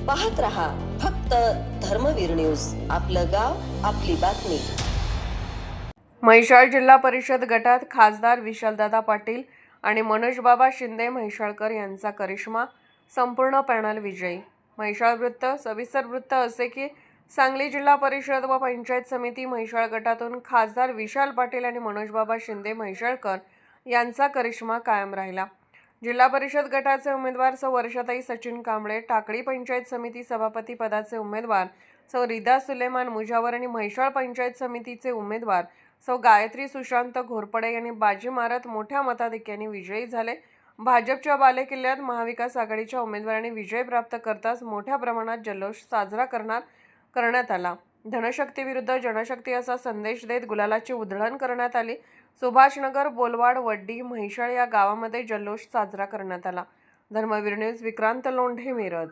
पाहत रहा फक्त धर्मवीर न्यूज, आपलं गाव आपली बातमी। म्हैसाळ जिल्हा परिषद गटात खासदार विशालदादा पाटील आणि मनोजबाबा शिंदे म्हैसाळकर यांचा करिश्मा, संपूर्ण पॅनल विजयी। म्हैसाळ वृत्त सविस्तर वृत्त असे की सांगली जिल्हा परिषद व पंचायत समिती म्हैसाळ गटातून खासदार विशाल पाटील आणि मनोजबाबा शिंदे म्हैसाळकर यांचा करिश्मा कायम राहिला। जिल्हा परिषद गटाचे उमेदवार सौ वर्षाताई सचिन कांबळे, टाकळी पंचायत समिती सभापती पदाचे उमेदवार सौ रिदा सुलेमान मुजावर आणि म्हैसाळ पंचायत समितीचे उमेदवार सौ गायत्री सुशांत घोरपडे यांनी बाजी मारत मोठ्या मताधिक्याने विजयी झाले। भाजपच्या बालेकिल्ल्यात महाविकास आघाडीच्या उमेदवारांनी विजय प्राप्त करताच मोठ्या प्रमाणात जल्लोष साजरा करण्यात आला। धनशक्ती विरुद्ध जनशक्ती असा संदेश देत गुलालाची उधळण करण्यात आली। सुभाषनगर, बोलवाड, वड्डी, म्हैसाळ या गावामध्ये जल्लोष साजरा करण्यात आला। धर्मवीर न्यूज, विक्रांत लोंढे, मिरज।